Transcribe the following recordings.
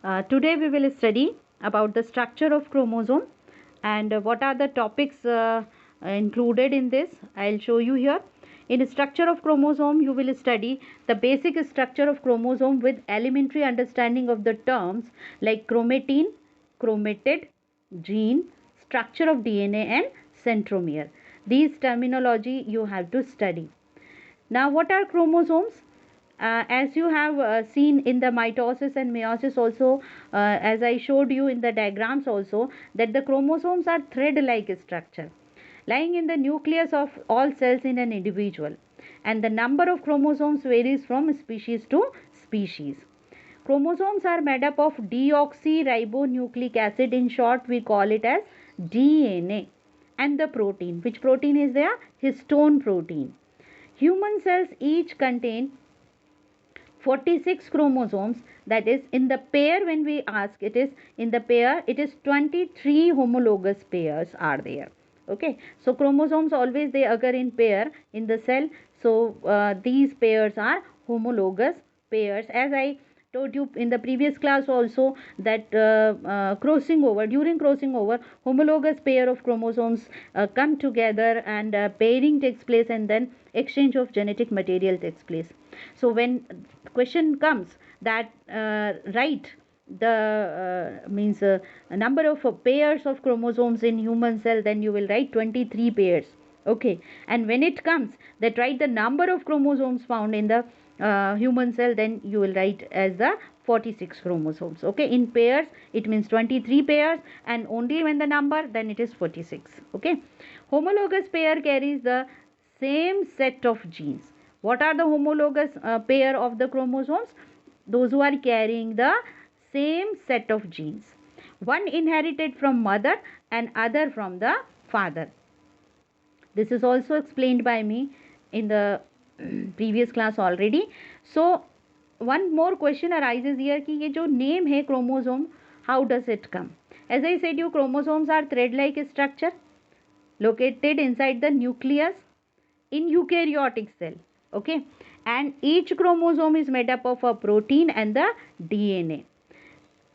Today we will study about the structure of chromosome and what are the topics included in this. I'll show you here. In structure of chromosome, you will study the basic structure of chromosome with elementary understanding of the terms like chromatin, chromatid, gene, structure of DNA and centromere. These terminology you have to study. Now, what are chromosomes? As you have seen in the mitosis and meiosis also, as I showed you in the diagrams also, that the chromosomes are thread-like structure lying in the nucleus of all cells in an individual, and the number of chromosomes varies from species to species. Chromosomes are made up of deoxyribonucleic acid. In short, we call it as DNA, and the protein. Which protein is there? Histone protein. Human cells each contain 46 chromosomes, that is in the pair. When we ask, it is in the pair, it is 23 homologous pairs are there. Okay, so chromosomes always they occur in pair in the cell. So these pairs are homologous pairs. As I told you in the previous class also, that crossing over, during crossing over, homologous pair of chromosomes come together, and pairing takes place, and then exchange of genetic material takes place. So when question comes that write the means number of pairs of chromosomes in human cell, then you will write 23 pairs. Okay, and when it comes that write the number of chromosomes found in the human cell, then you will write as the 46 chromosomes. Okay, in pairs it means 23 pairs, and only when the number, then it is 46. Okay, homologous pair carries the same set of genes. What are the homologous pair of the chromosomes? Those who are carrying the same set of genes, one inherited from mother and other from the father. This is also explained by me in the previous class already. So one more question arises here कि ये जो name है chromosome, how does it come? As I said you, chromosomes are thread like structure located inside the nucleus in eukaryotic cell. Okay, and each chromosome is made up of a protein and the DNA,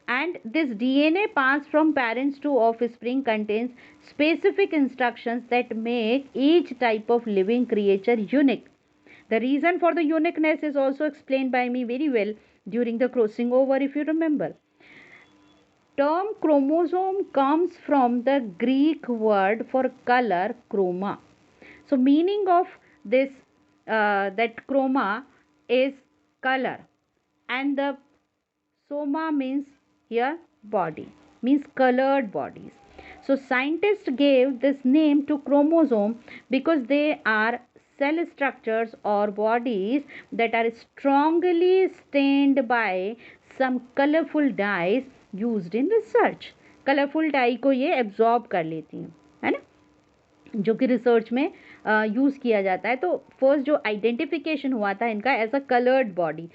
and this DNA passed from parents to offspring contains specific instructions that make each type of living creature unique. The reason for the uniqueness is also explained by me very well during the crossing over, if you remember. Term chromosome comes from the Greek word for color, chroma. So meaning of this that chroma is color, and the soma means here body, means colored bodies. So scientists gave this name to chromosome because they are cell structures or bodies that are strongly stained by some colorful dyes used in research. Colourful dye को ये absorb कर लेती हैं, है ना, जो कि research में यूज़ किया जाता है. तो फर्स्ट जो आइडेंटिफिकेशन हुआ था इनका as a coloured body,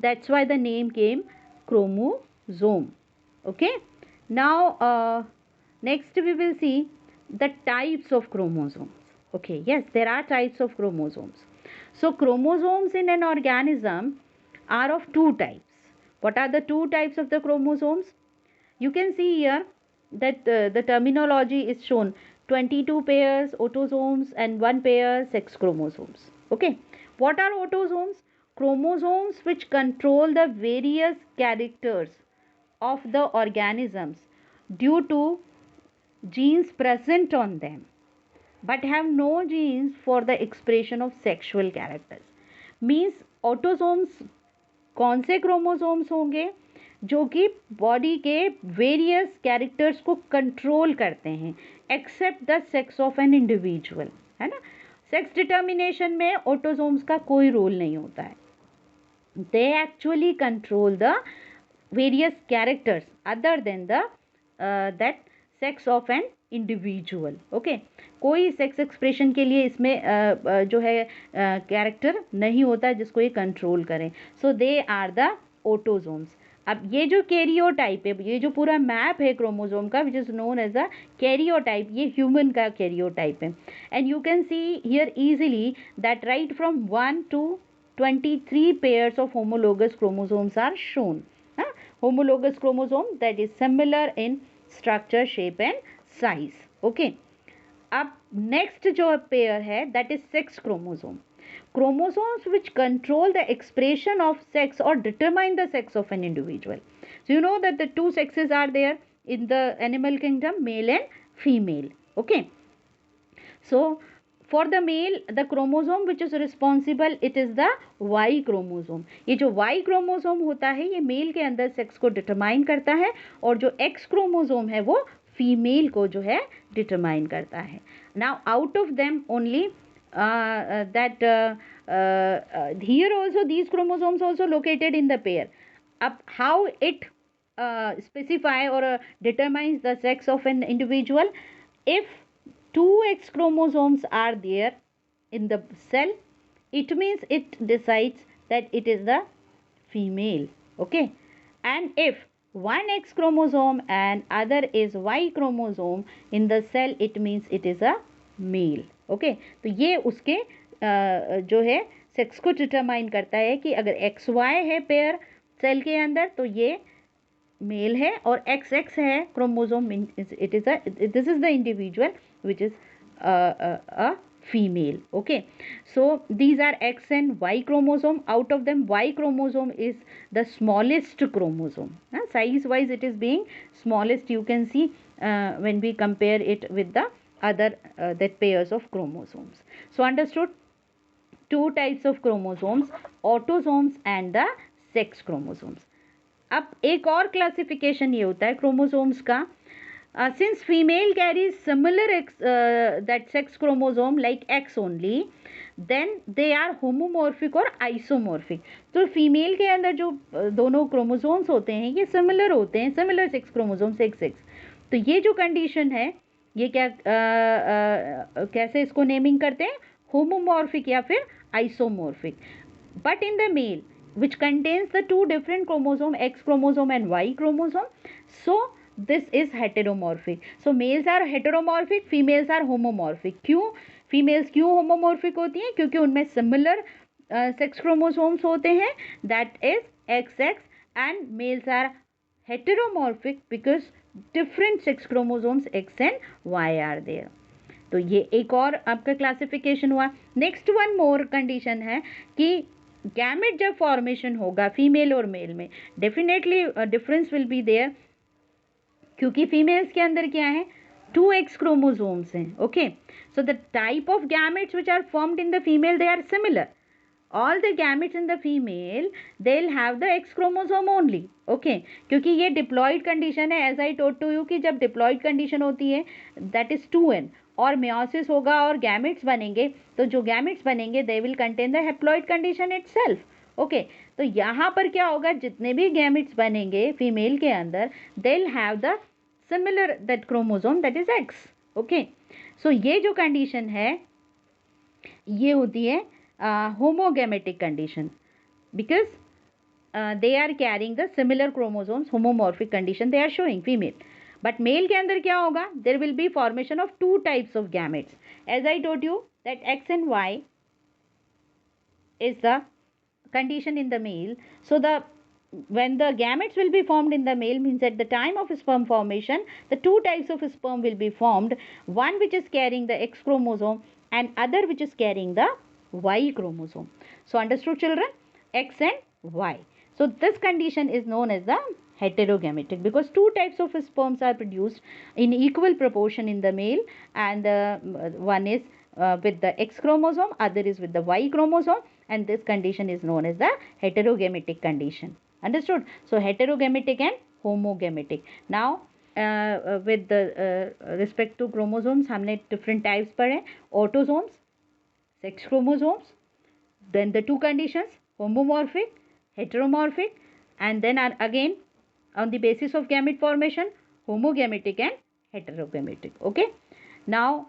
that's why the name came chromosome. Okay, now next we will see the types of chromosomes. Okay, yes, there are types of chromosomes. So chromosomes in an organism are of two types. What are the two types of the chromosomes? You can see here that the terminology is shown: 22 pairs autosomes and 1 pair sex chromosomes. Okay, what are autosomes? Chromosomes which control the various characters of the organisms due to genes present on them, but have no genes for the expression of sexual characters. Means autosomes कौन से chromosomes होंगे जो कि body के various characters को control करते हैं, except the sex of an individual, है ना. सेक्स डिटर्मिनेशन में ऑटोसोम्स का कोई रोल नहीं होता है. They actually control the various characters other than the that sex of an individual. Okay, कोई सेक्स एक्सप्रेशन के लिए इसमें जो है कैरेक्टर नहीं होता जिसको ये कंट्रोल करें. सो दे आर द ऑटोसोम्स. अब ये जो कैरियोटाइप है, ये जो पूरा मैप है क्रोमोसोम का, which is known as a karyotype, ये ह्यूमन का कैरियोटाइप है. And you can see here easily that right from 1 to 23 pairs of homologous chromosomes are shown. homologous chromosome that is similar in structure, shape and size. Okay. अब next जो pair है that is sex chromosome. Chromosomes which control the expression of sex or determine the sex of an individual. So you know that the two sexes are there in the animal kingdom, male and female. Okay. So for the male, the chromosome which is responsible, it is the Y chromosome. ये जो Y chromosome होता है ये mail के अंदर sex को determine करता है और जो X क्रोमोसोम है वो फीमेल को जो है डिटरमाइन करता है. Now out of them only here also these chromosomes also located in the pair. How it specify or determines the sex of an individual? If two X chromosomes are there in the cell, it means it decides that it is the female. Okay. And if one X chromosome and other is Y chromosome in the cell, it means it is a male. Okay. तो ये उसके जो है sex को determine करता है कि अगर एक्स वाई है पेयर सेल के अंदर तो ये मेल है और एक्स एक्स है chromosome, it is this is the individual which is a female. Okay, so these are X and Y chromosome. Out of them Y chromosome is the smallest chromosome. Size wise it is being smallest, you can see when we compare it with the other that pairs of chromosomes. So understood, two types of chromosomes, autosomes and the sex chromosomes. अब एक और classification ये होता है chromosomes का. Since female carries similar that sex chromosome like X only, then they are homomorphic or isomorphic. तो female के अंदर जो दोनों क्रोमोसोम्स होते हैं ये सिमिलर होते हैं, similar sex chromosomes x x. तो ये जो कंडीशन है ये क्या कैसे इसको नेमिंग करते हैं, होमोमॉर्फिक या फिर isomorphic. But in the male which contains the two different chromosome, X chromosome and Y chromosome, so this is heteromorphic. So males are heteromorphic, females are homomorphic. क्यों फीमेल्स क्यों होमोमॉर्फिक होती हैं? क्योंकि उनमें सिमिलर सेक्स क्रोमोसोम्स होते हैं, that is X X, and males are heteromorphic because different sex chromosomes X and Y are there. तो ये एक और आपका क्लासिफिकेशन हुआ. नेक्स्ट वन मोर कंडीशन है कि गैमेट जब फॉर्मेशन होगा फीमेल और मेल में, definitely difference will be there, क्योंकि फीमेल्स के अंदर क्या है, 2X क्रोमोसोम्स हैं. Okay, so the type of gametes which are formed in the female they are similar. All the gametes in the female they'll have the X chromosome only. Okay, क्योंकि ये diploid condition है, as I told to you कि जब diploid condition होती है that is 2N और meiosis होगा और गैमेट्स बनेंगे, तो जो गैमेट्स बनेंगे they will contain the haploid condition itself. Okay, तो यहाँ पर क्या होगा, जितने भी गैमेट्स बनेंगे फीमेल के अंदर they will have the similar that chromosome that is X. Okay, so ये जो कंडीशन है ये होती है homogametic condition because they are carrying the similar chromosomes, homomorphic condition they are showing female. But male के अंदर क्या होगा, there will be formation of two types of gametes. As I told you that X and Y is the condition in the male. So the when the gametes will be formed in the male means at the time of sperm formation the two types of sperm will be formed, one which is carrying the X chromosome and other which is carrying the Y chromosome. So understood children, X and Y. So this condition is known as the heterogametic because two types of sperms are produced in equal proportion in the male, and one is with the X chromosome, other is with the Y chromosome, and this condition is known as the heterogametic condition. Understood? So heterogametic and homogametic. Now with the respect to chromosomes हमने different types पढ़े, autosomes, sex chromosomes, then the two conditions homomorphic, heteromorphic, and then again on the basis of gamete formation homogametic and heterogametic. Okay, now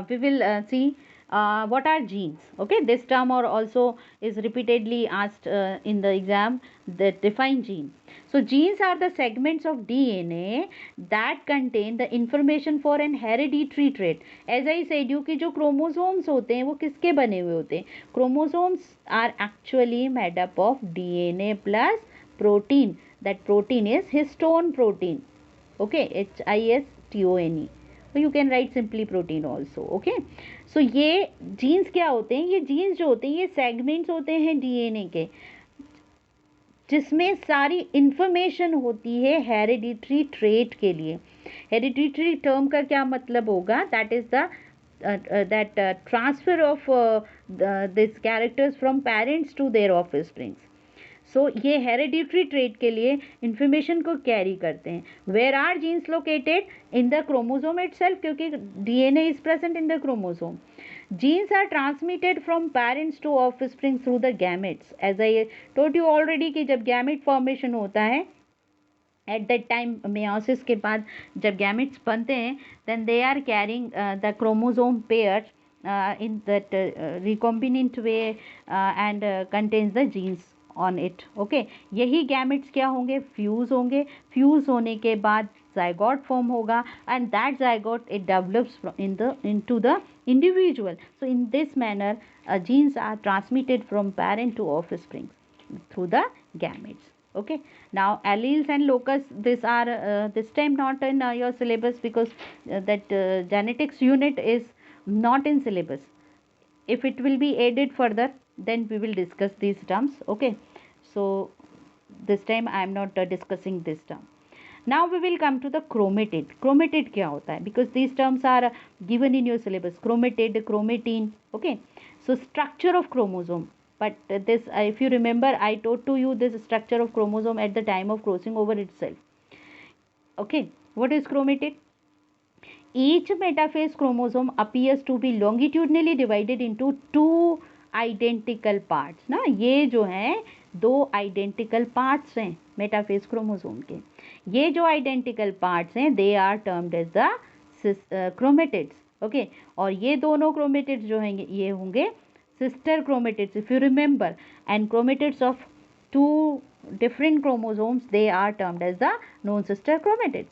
we will see what are genes? Okay, this term or also is repeatedly asked in the exam, that define gene. So genes are the segments of DNA that contain the information for an hereditary trait. As I said you कि जो chromosomes होते हैं वो किसके बने हुए होते हैं? Chromosomes are actually made up of DNA plus protein. That protein is histone protein. Okay, HISTONE. So you can write simply protein also. Okay, so ये जीन्स क्या होते हैं? ये जीन्स जो होते हैं ये सेगमेंट्स होते हैं डीएनए के, जिसमें सारी इंफॉर्मेशन होती है हेरिडिटरी ट्रेट के लिए. हेरिडिटरी टर्म का क्या मतलब होगा? That is the that transfer of these characters from parents to their offsprings. सो ये हेरिडिटरी ट्रेट के लिए इंफॉर्मेशन को कैरी करते हैं. Where are genes located? In the chromosome itself, क्योंकि DNA is present in the chromosome. Genes are transmitted from parents to offspring through the gametes. As I told you already कि जब gamete formation होता है at that time, meiosis के बाद जब gametes बनते हैं, then they are carrying the chromosome pair in that recombinant way and contains the genes on it. Okay, यही गैमेट्स क्या होंगे? फ्यूज होंगे. फ्यूज होने के बाद zygote फॉर्म होगा and that zygote it develops into the individual. So in this manner genes are transmitted from parent to offspring through the gametes. Okay, now alleles and locus, these are this time not in your syllabus because that genetics unit is not in syllabus. If it will be added further, then we will discuss these terms. Okay, so this time I am not discussing this term. Now we will come to the chromatid. Chromatid क्या होता है? Because these terms are given in your syllabus. Chromatid, chromatin. Okay, so structure of chromosome. But this, if you remember, I taught to you this structure of chromosome at the time of crossing over itself. Okay, what is chromatid? Each metaphase chromosome appears to be longitudinally divided into two identical parts. ना, ये जो हैं दो identical parts हैं metaphase chromosome के. ये जो identical parts हैं they are termed as the chromatids. Okay, और ये दोनों chromatids जो हैं ये होंगे sister chromatids. If you remember, and chromatids of two different chromosomes, they are termed as the known sister chromatids.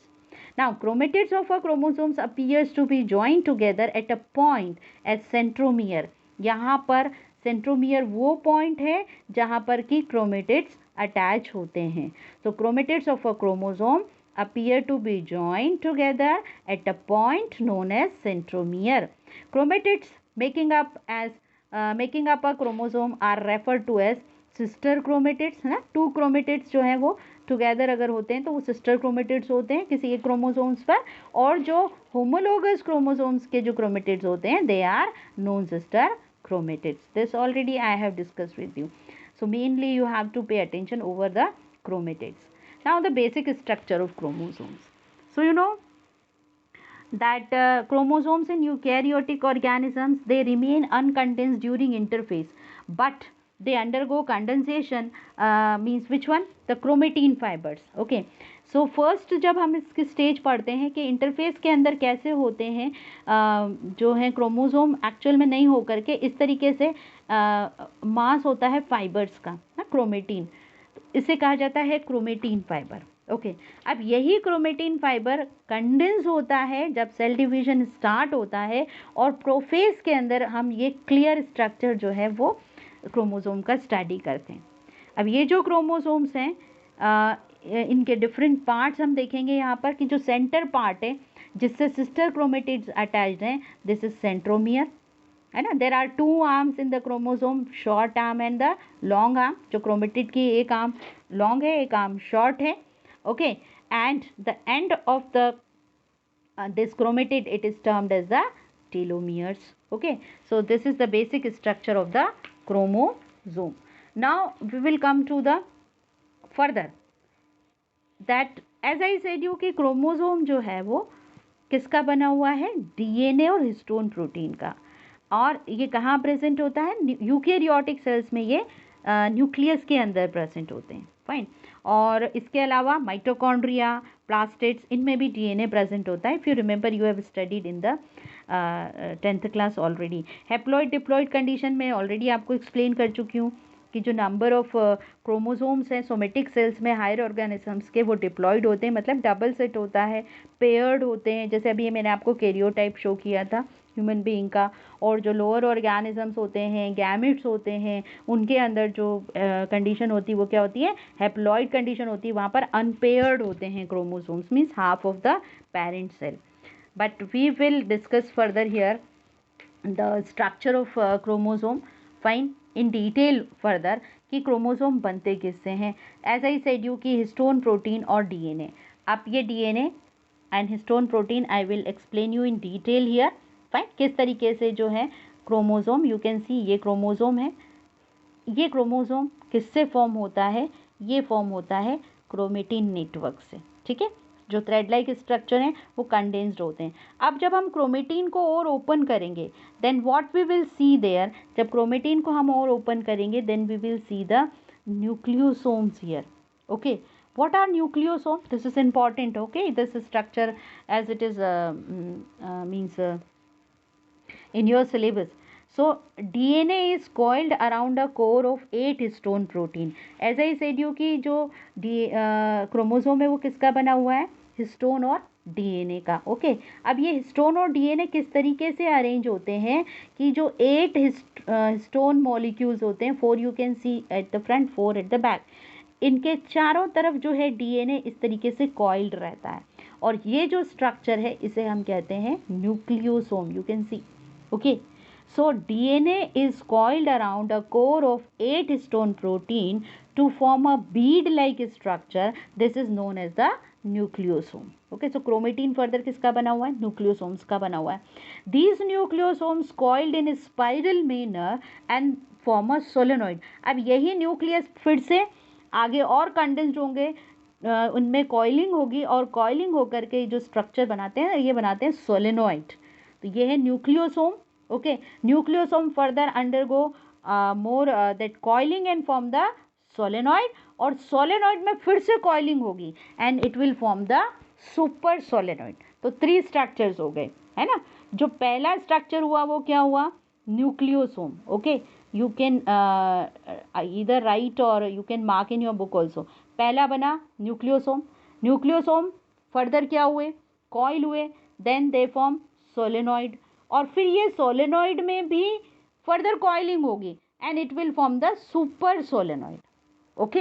Now, chromatids of a chromosomes appears to be joined together at a point as centromere. यहाँ पर centromere वो point है जहाँ पर कि chromatids attach होते हैं. So, chromatids of a chromosome appear to be joined together at a point known as centromere. Chromatids making up a chromosome are referred to as sister chromatids है ना. To chromatids जो हैं वो together अगर होते हैं तो वो सिस्टर क्रोमेटिड्स होते हैं किसी एक क्रोमोसोम्स पर, और जो होमोलोगस क्रोमोसोम्स के जो क्रोमेटिड्स होते हैं they are non sister chromatids. This already I have discussed with you. So mainly you have to pay attention over the chromatids. Now the basic structure of chromosomes. So you know that chromosomes in eukaryotic organisms they remain uncondensed during interphase, but they undergo condensation. Means which one? The chromatin fibers. Okay, so first जब हम इसकी stage पढ़ते हैं कि interface के अंदर कैसे होते हैं जो है क्रोमोसोम एक्चुअल में नहीं हो करके इस तरीके से मास होता है फाइबर्स का ना, क्रोमेटिन, इसे कहा जाता है क्रोमेटिन फाइबर. ओके, अब यही क्रोमेटिन फाइबर कंडेंस होता है जब सेल डिवीजन स्टार्ट होता है, और प्रोफेज के अंदर हम ये क्लियर स्ट्रक्चर जो है वो क्रोमोसोम का स्टडी करते हैं. अब ये जो क्रोमोसोम्स हैं इनके डिफरेंट पार्ट्स हम देखेंगे यहाँ पर कि जो सेंटर पार्ट है जिससे सिस्टर क्रोमेटिड्स अटैच्ड हैं, दिस इज सेंट्रोमियर है ना. There are two arms in the chromosome, short arm and the long arm. जो क्रोमेटिड की एक आर्म लॉन्ग है, एक आर्म शॉर्ट है. Okay, and the end of the this chromatid it is termed as the telomeres. Okay, so this is the basic structure of the chromosome. Now we will come to the further that as I said you कि chromosome जो है वो किसका बना हुआ है? DNA और histone protein का. और ये कहाँ प्रेजेंट होता है? यूकेरियोटिक सेल्स में ये न्यूक्लियस के अंदर प्रेजेंट होते हैं, फाइन। और इसके अलावा माइटोकॉन्ड्रिया, प्लास्टिड्स, इनमें भी डीएनए प्रेजेंट होता है। If you remember you have studied in the 10th class already. Haploid diploid condition में ऑलरेडी आपको एक्सप्लेन कर चुकी हूँ कि जो नंबर ऑफ क्रोमोसोम्स हैं सोमेटिक सेल्स में हायर ऑर्गेनिजम्स के, वो डिप्लॉइड होते हैं, मतलब डबल सेट होता है, पेयर्ड होते हैं। जैसे अभी मैंने आपको कैरियोटाइप शो किया था ह्यूमन बीइंग का। और जो लोअर ऑर्गेनिजम्स होते हैं, गैमेट्स होते हैं, उनके अंदर जो कंडीशन होती है वो क्या होती है, हैप्लॉइड कंडीशन होती है। वहाँ पर अनपेयर्ड होते हैं chromosomes, means half of the parent cell. But we will discuss further here the structure of chromosome, fine, in detail further कि क्रोमोसोम बनते किससे हैं। एज आई सेड यू कि हिस्टोन, प्रोटीन और डीएनए। अब ये DNA and histone protein I will explain you in detail here, fine. किस तरीके से जो है क्रोमोसोम, यू कैन सी ये क्रोमोसोम है। ये क्रोमोसोम किससे फॉर्म होता है, ये फॉर्म होता है क्रोमेटिन नेटवर्क से, ठीक है। जो थ्रेड लाइक स्ट्रक्चर हैं वो कंडेंस्ड होते हैं। अब जब हम क्रोमेटिन को और ओपन करेंगे then what we will see there, जब क्रोमेटिन को हम और ओपन करेंगे then we will see the nucleosomes here, okay. what are nucleosomes? This is important, okay, this structure as it is means in your syllabus. So DNA is coiled around a core of 8 histone protein. as I said you कि जो chromosome है वो किसका बना हुआ है, histone और DNA का, ओके। अब ये हिस्टोन और डीएनए किस तरीके से अरेंज होते हैं कि जो 8 हिस्टोन मॉलिक्यूल्स होते हैं, 4 you can C at the front, 4 at the back, इनके चारों तरफ जो है डीएनए इस तरीके से कॉइल्ड रहता है। और ये जो स्ट्रक्चर है इसे हम कहते हैं nucleosome, you can see, okay. So DNA is coiled around a core of 8 histone protein to form a bead like structure, this is known as the nucleosome, okay. So chromatin further किसका बना हुआ है, nucleosomes का बना हुआ है। These nucleosomes coiled in spiral manner and form a solenoid. अब यही न्यूक्लियस फिर से आगे और कंडेंस्ड होंगे, उनमें कॉइलिंग होगी और कॉइलिंग होकर के जो स्ट्रक्चर बनाते हैं ये बनाते हैं सोलेनॉइड। तो ये है nucleosome, okay. Nucleosome further undergo more that coiling and form the solenoid, और सोलेनॉइड में फिर से कॉइलिंग होगी and it will form the super solenoid. तो 3 स्ट्रक्चर्स हो गए, है ना। जो पहला स्ट्रक्चर हुआ वो क्या हुआ, nucleosome, okay. you can either write or you can mark in your book also. पहला बना न्यूक्लियोसोम, न्यूक्लियोसोम फर्दर क्या हुए, कॉइल हुए, देन दे फॉर्म सोलेनॉइड, और फिर ये सोलेनॉइड में भी फर्दर कॉइलिंग होगी and it will form the super solenoid, okay.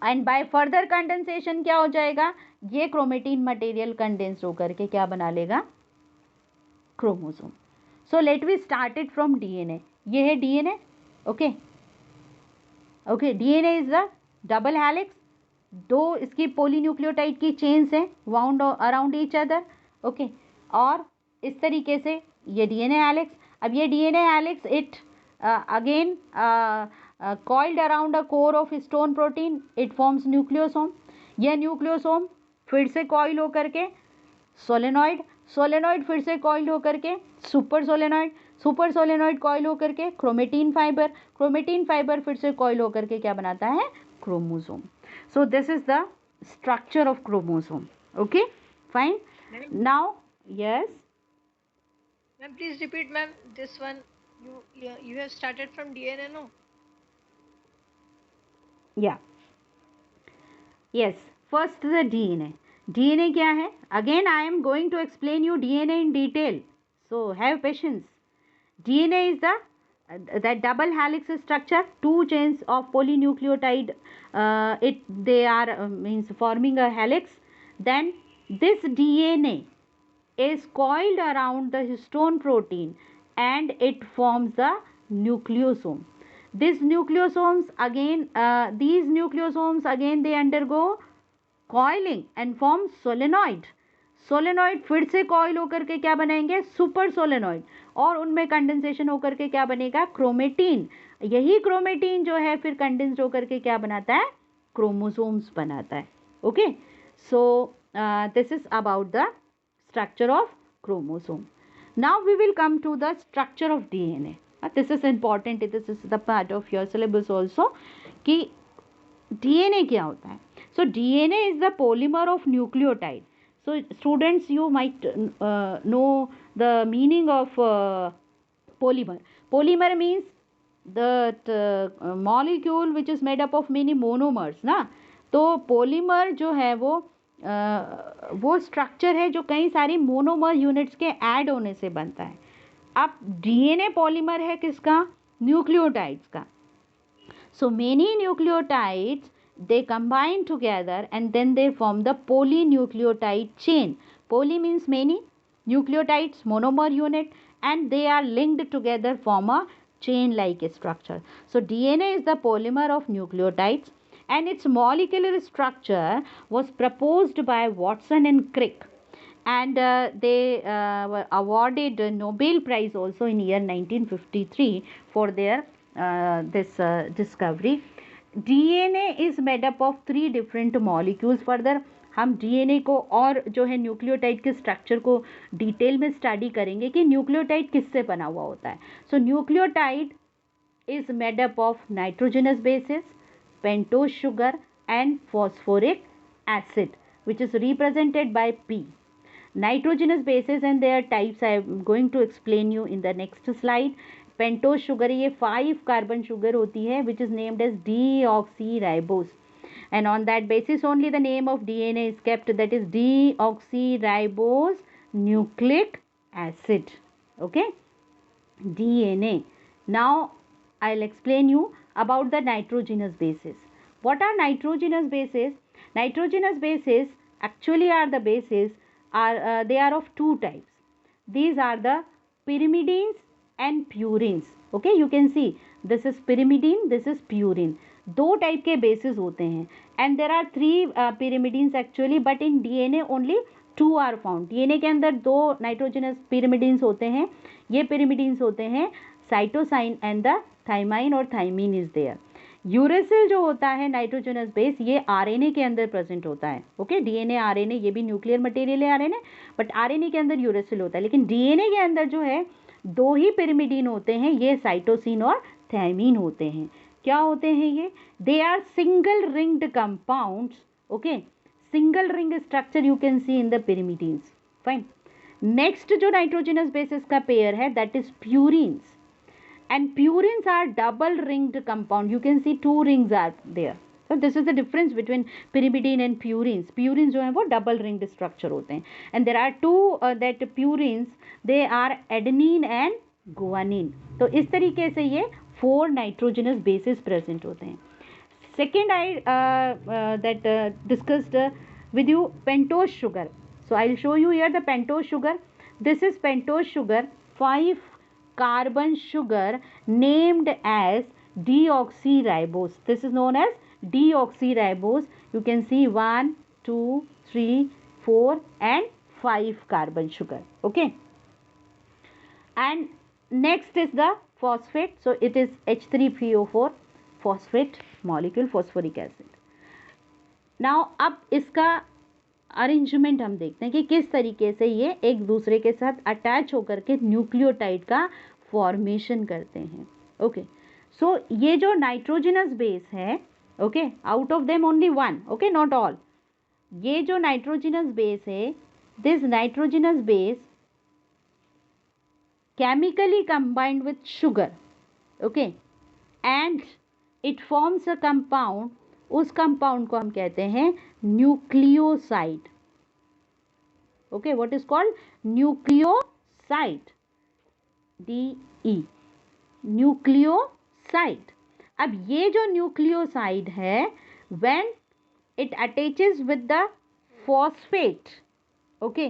And by further condensation क्या हो जाएगा, ये क्रोमेटिन मटेरियल कंडेंस होकर के क्या बना लेगा, chromosome. So let we start it from DNA. ये है DNA, okay, okay. DNA is the double helix, 2 इसकी पॉलीन्यूक्लियोटाइड की चेन्स हैं wound around each other, okay. और इस तरीके से ये डीएनए हेलिक्स। अब ये DNA helix it again coiled around a core of histone protein, it forms nucleosome. यह न्यूक्लियोसोम फिर से कॉइल होकर के सोलेनॉइड, सोलेनॉइड फिर से कॉइल होकर के super solenoid, super solenoid coil होकर के क्रोमेटिन फाइबर, क्रोमेटिन फाइबर फिर से कॉइल होकर के क्या बनाता है, chromosome. So this is the structure of chromosome, okay, fine. Now yes Ma'am, please repeat, ma'am. This one you have started from DNA, no? या yes, first the DNA. DNA क्या है, again I am going to explain you DNA in detail, so have patience. DNA is the double helix structure, 2 chains of polynucleotide, they are means forming a helix. Then this DNA is coiled around the histone protein and it forms the nucleosome. These nucleosomes again they undergo coiling and form solenoid. Solenoid फिर से coil होकर के क्या बनाएंगे, super solenoid, और उनमें condensation होकर के क्या बनेगा, क्रोमेटिन। यही क्रोमेटिन जो है फिर कंडेंस्ड होकर के क्या बनाता है, क्रोमोसोम्स बनाता है, okay. So this is about the structure of chromosome. Now we will come to the structure of DNA. This is important, this is the part of your syllabus also कि DNA क्या होता है. So DNA is the polymer of nucleotide. So students, you might know the meaning of polymer. Polymer means that molecule which is made up of many monomers ना. तो polymer जो है वो structure है जो कई सारी मोनोमर यूनिट्स के ऐड होने से बनता है. अब डीएनए पॉलीमर है किसका? न्यूक्लियोटाइड्स का. So many nucleotides, they combine together and then they form the polynucleotide chain. Poly means many, nucleotides monomer unit, and they are linked together form a chain like structure. So DNA is the polymer of nucleotides and its molecular structure was proposed by Watson and Crick, and they were awarded a Nobel Prize also in year 1953 for their this discovery. DNA is made up of 3 different molecules. Further हम DNA को और जो है nucleotide के structure को detail में study करेंगे कि न्यूक्लियोटाइड किससे बना हुआ होता है. So nucleotide is made up of nitrogenous bases, pentose sugar and phosphoric acid which is represented by P. Nitrogenous bases and their types I am going to explain you in the next slide. Pentose sugar ये 5 carbon sugar होती है which is named as deoxyribose, and on that basis only the name of DNA is kept, that is deoxyribose nucleic acid. Okay, DNA. Now I'll explain you about the nitrogenous bases. What are nitrogenous bases? Nitrogenous bases actually are the bases are they are of 2 types. These are the pyrimidines and purines. Okay, you can see this is pyrimidine, this is purine. 2 type के basis होते हैं and there are 3 pyrimidines actually, but in DNA only 2 are found. DNA के अंदर 2 nitrogenous pyrimidines होते हैं. ये pyrimidines होते हैं साइटोसाइन एंड द थाइमाइन और थाइमीन इज देयर. यूरेसिल जो होता है नाइट्रोजनस बेस, ये आरएनए के अंदर प्रेजेंट होता है. ओके, डीएनए आरएनए ये भी न्यूक्लियर मटेरियल है आरएनए, बट आरएनए के अंदर यूरेसिल होता है. लेकिन डीएनए के अंदर जो है 2 ही पिरिमिडीन होते हैं, ये साइटोसिन और थायमीन होते हैं. क्या होते हैं ये? They are single ringed compounds. Okay, single ring structure you can see in the pyrimidines. Fine. Next जो नाइट्रोजनस बेसिस का पेयर है that is purines, and purines are double ringed compound. You can see 2 rings are there. So this is the difference between pyrimidine and purines. Purines जो है वो double ringed structure होते हैं, and there are 2 that purines, they are adenine and guanine. तो इस तरीके से ये 4 nitrogenous bases present होते हैं. Second I that discussed with you pentose sugar. So I'll show you here the pentose sugar. This is pentose sugar, 5 carbon sugar named as deoxyribose. This is known as deoxyribose. You can see 1, 2, 3, 4 and 5 carbon sugar. Okay, and next is the phosphate. So it is H3PO4 phosphate molecule, phosphoric acid. Now अब इसका arrangement हम देखते हैं कि किस तरीके से ये एक दूसरे के साथ अटैच होकर के न्यूक्लियोटाइड का फॉर्मेशन करते हैं. ओके, सो ये जो नाइट्रोजनस बेस है, okay, out of them only 1, okay, not all. ये जो नाइट्रोजनस बेस है, this nitrogenous base chemically combined with sugar. Okay, and it forms a compound. उस कंपाउंड को हम कहते हैं nucleoside. Okay, what is called nucleoside, DE, nucleoside. अब ये जो न्यूक्लियोसाइड है, when it attaches with the phosphate, okay,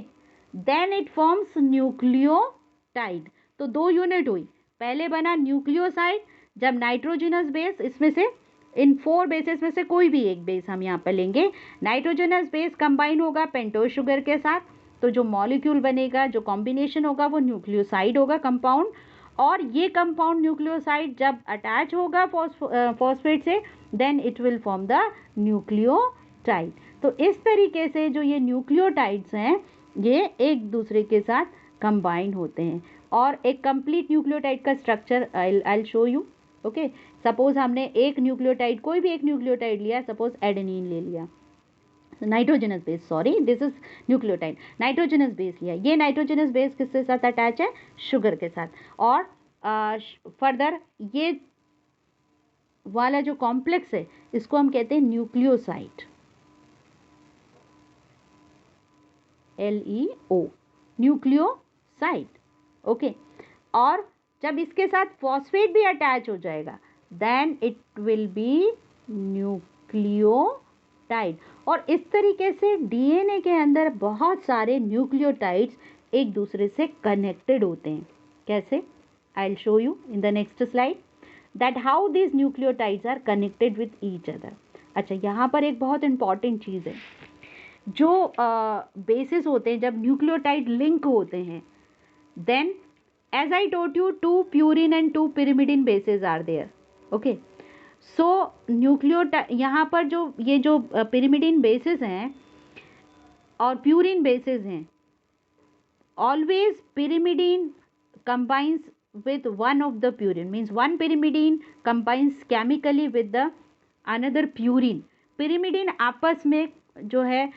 then it forms nucleotide. तो 2 यूनिट हुई. पहले बना न्यूक्लियोसाइड जब नाइट्रोजनस बेस, इसमें से इन 4 बेसेस में से कोई भी एक बेस हम यहाँ पर लेंगे, नाइट्रोजनस बेस कंबाइन होगा पेंटोज शुगर के साथ, तो जो मॉलिक्यूल बनेगा, जो कॉम्बिनेशन होगा वो न्यूक्लियोसाइड होगा कंपाउंड. और ये कंपाउंड न्यूक्लियोसाइड जब अटैच होगा फॉस्फेट से, then it will form the nucleotide. तो इस तरीके से जो ये न्यूक्लियोटाइड्स हैं ये एक दूसरे के साथ कंबाइन होते हैं. और एक कंप्लीट न्यूक्लियोटाइड का structure I show you. Okay, suppose हमने एक न्यूक्लियोटाइड, कोई भी एक न्यूक्लियोटाइड लिया, सपोज एडेनिन ले लिया, nitrogenous base, sorry this is nucleotide, nitrogenous base लिया, ये नाइट्रोजनस बेस किसके साथ अटैच है, शुगर के साथ। और फर्दर ये वाला जो कॉम्प्लेक्स है इसको हम कहते हैं न्यूक्लियोसाइड, LEO, न्यूक्लियोसाइड। ओके, और जब इसके साथ फॉस्फेट भी अटैच हो जाएगा then it will be nucleotide. और इस तरीके से डीएनए के अंदर बहुत सारे न्यूक्लियोटाइड्स एक दूसरे से कनेक्टेड होते हैं। कैसे? I will show you in the next slide that how these nucleotides are connected with each other. अच्छा, यहाँ पर एक बहुत इंपॉर्टेंट चीज़ है, जो बेसिस होते हैं जब न्यूक्लियोटाइड लिंक होते हैं, then as I told you 2 purine and 2 pyrimidine bases are there. Okay, so nucleotide यहाँ पर जो ये जो pyrimidine bases हैं और purine bases हैं, always pyrimidine combines with one of the purine, means one pyrimidine combines chemically with the another purine. pyrimidine आपस में जो है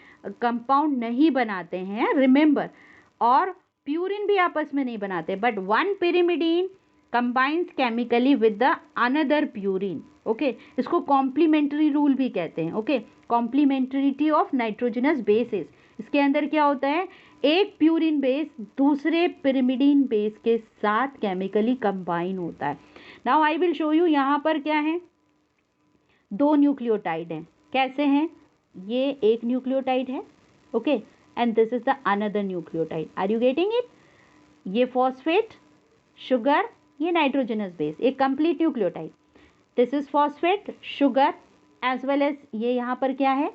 कंपाउंड नहीं बनाते हैं, रिमेंबर, और प्यूरिन भी आपस में नहीं बनाते, but one pyrimidine combines chemically with the another purine. Okay, इसको कॉम्प्लीमेंट्री रूल भी कहते हैं। Okay, complementarity of nitrogenous bases. इसके अंदर क्या होता है, एक प्यूरिन बेस दूसरे pyrimidine बेस के साथ केमिकली कंबाइन होता है। Now I will show you, यहाँ पर क्या है, 2 न्यूक्लियोटाइड हैं। कैसे हैं? ये एक न्यूक्लियोटाइड है, okay, and this is the another nucleotide. Are you getting it? ये phosphate, sugar, ये nitrogenous base, एक complete nucleotide. This is phosphate, sugar, as well as ये यहाँ पर क्या है,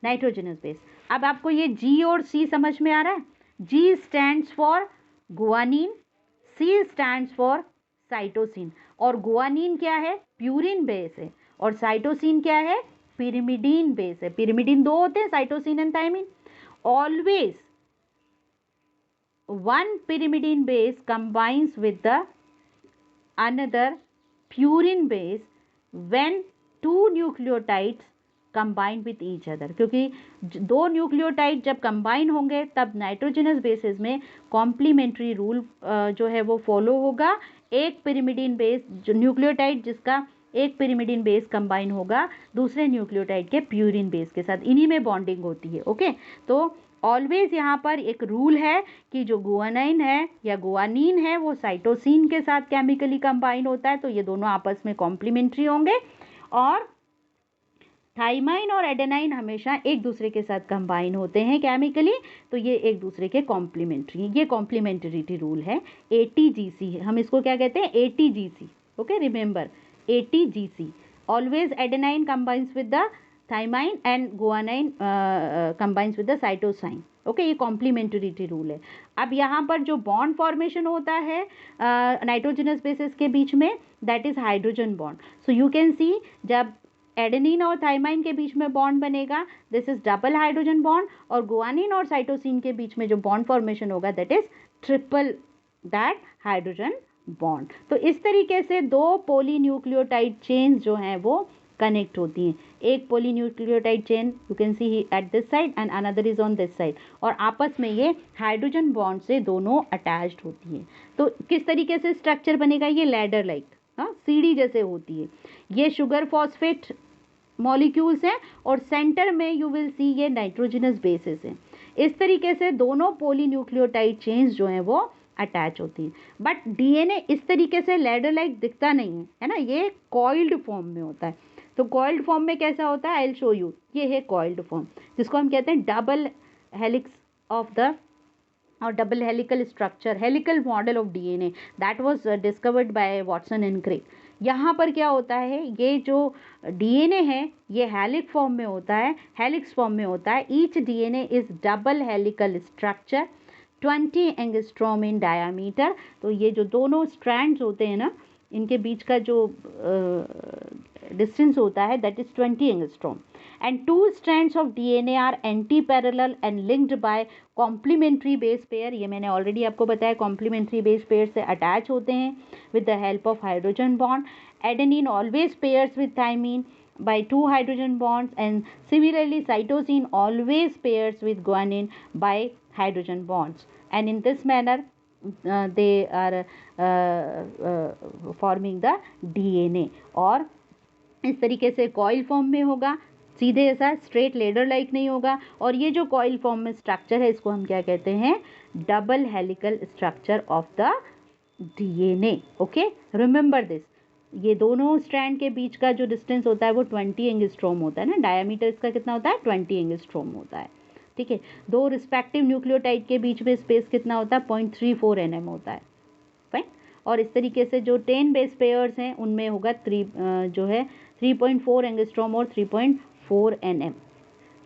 nitrogenous base. अब आपको ये G और C समझ में आ रहा है? G stands for guanine, C stands for cytosine, और guanine क्या है, प्यूरिन बेस है, और cytosine क्या है, pyrimidine बेस है। pyrimidine 2 होते हैं, cytosine and thymine. Always one pyrimidine base combines with the another purine base when 2 nucleotides combine with each other, क्योंकि 2 न्यूक्लियोटाइड जब कंबाइन होंगे तब नाइट्रोजनस बेसिस में कॉम्प्लीमेंट्री रूल जो है वो फॉलो होगा। एक pyrimidine बेस जो न्यूक्लियोटाइड जिसका एक pyrimidine बेस कंबाइन होगा दूसरे न्यूक्लियोटाइड के प्यूरिन बेस के साथ, इन्हीं में बॉन्डिंग होती है। ओके, तो ऑलवेज यहाँ पर एक रूल है कि जो गुआनाइन है या गुआनीन है वो साइटोसिन के साथ केमिकली कंबाइन होता है, तो ये दोनों आपस में कॉम्प्लीमेंट्री होंगे, और थाइमाइन और एडेनाइन हमेशा एक दूसरे के साथ कंबाइन होते हैं केमिकली, तो ये एक दूसरे के कॉम्प्लीमेंट्री, ये कॉम्प्लीमेंटरिटी रूल है। ATGC है, हम इसको क्या कहते हैं, ATGC। Okay, remember ATGC, always adenine combines with the thymine and guanine combines with the cytosine. Okay, ये कॉम्प्लीमेंटरिटी रूल है। अब यहाँ पर जो बॉन्ड फॉर्मेशन होता है नाइट्रोजनस बेसिस के बीच में, that is hydrogen bond. So you can सी, जब एडेनिन और थाइमाइन के बीच में बॉन्ड बनेगा, this is double hydrogen bond, और गुआनिन और साइटोसिन के बीच में जो बॉन्ड फॉर्मेशन होगा that is triple that hydrogen bond. तो इस तरीके से 2 पॉलीन्यूक्लियोटाइड चेन्स जो हैं वो कनेक्ट होती हैं। एक polynucleotide chain you can C at this side and another is on this side, और आपस में ये हाइड्रोजन बॉन्ड से दोनों अटैच्ड होती हैं। तो किस तरीके से स्ट्रक्चर बनेगा, ये लैडर लाइक, हाँ, सीढ़ी जैसे होती है। ये शुगर फॉस्फेट मॉलिक्यूल्स हैं और सेंटर में यू विल सी ये नाइट्रोजनस बेसिस हैं। इस तरीके से दोनों पॉलीन्यूक्लियोटाइड चेन्स जो हैं वो अटैच होती हैं। बट डीएनए इस तरीके से लैडर लाइक दिखता नहीं है ना, ये कॉइल्ड फॉर्म में होता है। तो कॉइल्ड फॉर्म में कैसा होता है, आई विल शो यू। ये है कॉइल्ड फॉर्म, जिसको हम कहते हैं डबल हेलिक्स ऑफ द, और double helical structure, helical model of DNA that was discovered by Watson and Crick. यहाँ पर क्या होता है, ये जो डीएनए है ये हेलिक फॉर्म में होता है, हेलिक्स फॉर्म में होता है। Each DNA is double helical structure 20 angstrom in diameter. तो ये जो दोनों स्ट्रैंड्स होते हैं ना, इनके बीच का जो distance होता है that is 20 angstrom. And two strands of DNA are anti-parallel and linked by complementary base pair. ये मैंने already आपको बताया complementary base pair से attach होते हैं with the help of hydrogen bond. Adenine always pairs with thymine by two hydrogen bonds, and similarly cytosine always pairs with guanine by hydrogen bonds, and in this manner they are forming the DNA. और इस तरीके से coil form में होगा, सीधे ऐसा straight ladder like नहीं होगा. और ये जो कॉइल फॉर्म में स्ट्रक्चर है इसको हम क्या कहते हैं, double helical structure of the DNA. Okay, remember this. ये दोनों स्ट्रैंड के बीच का जो डिस्टेंस होता है वो 20 एंगस्ट्रोम होता है ना. डायमीटर इसका कितना होता है, 20 एंगस्ट्रोम होता है. ठीक है, दो रिस्पेक्टिव न्यूक्लियोटाइड के बीच में स्पेस कितना होता है, 0.34 nm होता है. फाइन. और इस तरीके से जो 10 बेस पेयर्स हैं उनमें होगा 3.4 एंगस्ट्रोम और 3.4 nm.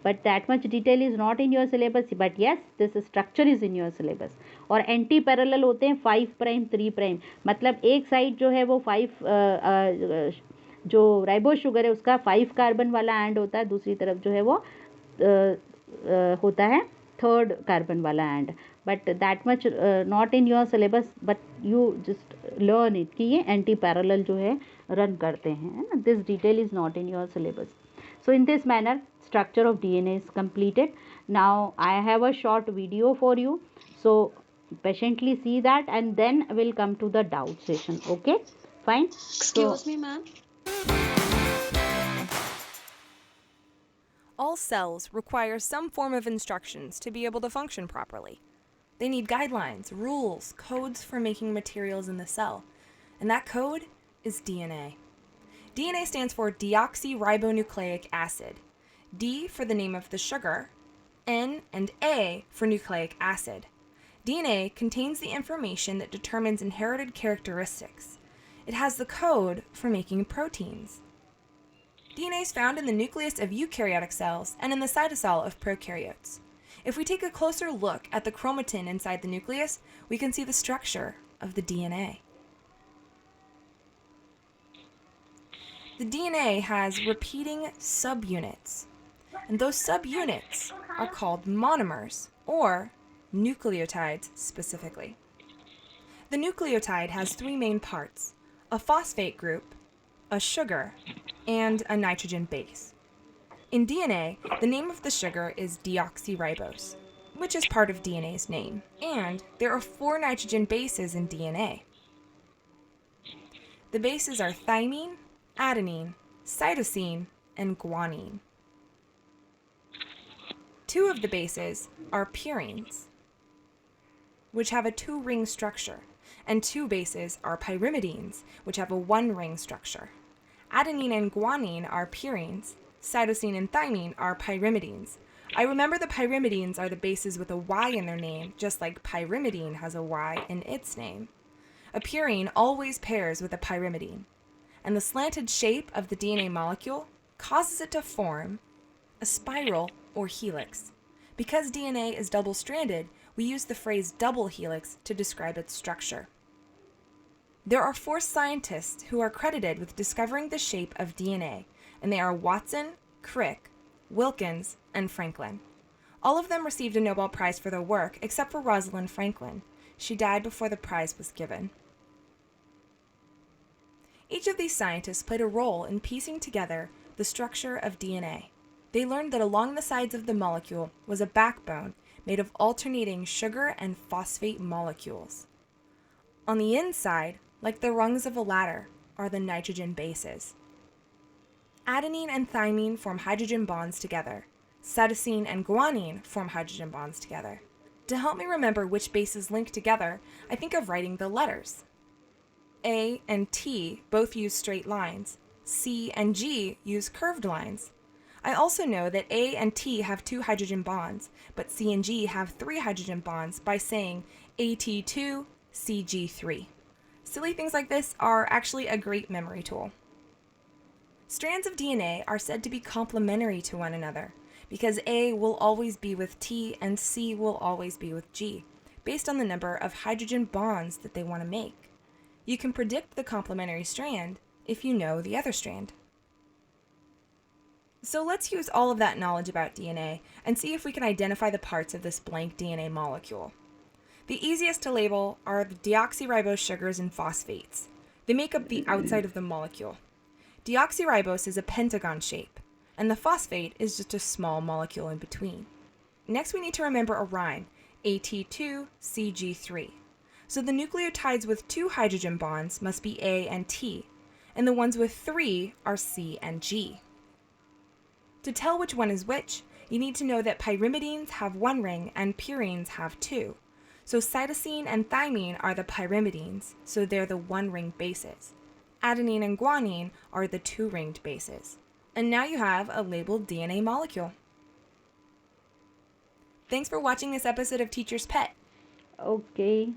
But that much detail is not in your syllabus. But yes, this structure is in your syllabus. और एंटी पैरेलल होते हैं 5 प्राइम 3 प्राइम. मतलब एक साइड जो है वो 5 जो राइबोज शुगर है उसका 5 कार्बन वाला एंड होता है, दूसरी तरफ जो है वो होता है 3rd कार्बन वाला and. But that much not in your syllabus, but you just learn it कि ये एंटी पैरेलल जो है रन करते हैं. This detail is not in your syllabus. So in this manner structure of DNA is completed. Now I have a short video for you, so patiently see that and then we'll come to the doubt session. Okay, fine. Excuse me, ma'am. All cells require some form of instructions to be able to function properly. They need guidelines, rules, codes for making materials in the cell, and that code is DNA. DNA stands for deoxyribonucleic acid. D for the name of the sugar, N and A for nucleic acid. DNA contains the information that determines inherited characteristics. It has the code for making proteins. DNA is found in the nucleus of eukaryotic cells and in the cytosol of prokaryotes. If we take a closer look at the chromatin inside the nucleus, we can see the structure of the DNA. The DNA has repeating subunits, and those subunits are called monomers, or nucleotides specifically. The nucleotide has 3 main parts: a phosphate group, a sugar, and a nitrogen base. In DNA, the name of the sugar is deoxyribose, which is part of DNA's name, and there are 4 nitrogen bases in DNA. The bases are thymine, adenine, cytosine, and guanine. 2 of the bases are purines, which have a 2-ring structure, and 2 bases are pyrimidines, which have a 1-ring structure. Adenine and guanine are purines, cytosine and thymine are pyrimidines. I remember the pyrimidines are the bases with a Y in their name, just like pyrimidine has a Y in its name. A purine always pairs with a pyrimidine, and the slanted shape of the DNA molecule causes it to form a spiral or helix. Because DNA is double-stranded, we use the phrase double helix to describe its structure. There are 4 scientists who are credited with discovering the shape of DNA, and they are Watson, Crick, Wilkins, and Franklin. All of them received a Nobel Prize for their work, except for Rosalind Franklin. She died before the prize was given. Each of these scientists played a role in piecing together the structure of DNA. They learned that along the sides of the molecule was a backbone made of alternating sugar and phosphate molecules. On the inside, like the rungs of a ladder, are the nitrogen bases. Adenine and thymine form hydrogen bonds together. Cytosine and guanine form hydrogen bonds together. To help me remember which bases link together, I think of writing the letters. A and T both use straight lines. C and G use curved lines. I also know that A and T have 2 hydrogen bonds, but C and G have 3 hydrogen bonds by saying AT2, CG3. Silly things like this are actually a great memory tool. Strands of DNA are said to be complementary to one another, because A will always be with T and C will always be with G, based on the number of hydrogen bonds that they want to make. You can predict the complementary strand if you know the other strand. So let's use all of that knowledge about DNA and see if we can identify the parts of this blank DNA molecule. The easiest to label are the deoxyribose sugars and phosphates. They make up the outside of the molecule. Deoxyribose is a pentagon shape, and the phosphate is just a small molecule in between. Next, we need to remember a rhyme, AT2CG3. So the nucleotides with 2 hydrogen bonds must be A and T, and the ones with 3 are C and G. To tell which one is which, you need to know that pyrimidines have 1 ring and purines have 2. So cytosine and thymine are the pyrimidines, so they're the 1-ring bases. Adenine and guanine are the 2-ringed bases. And now you have a labeled DNA molecule. Thanks for watching this episode of Teacher's Pet. Okay.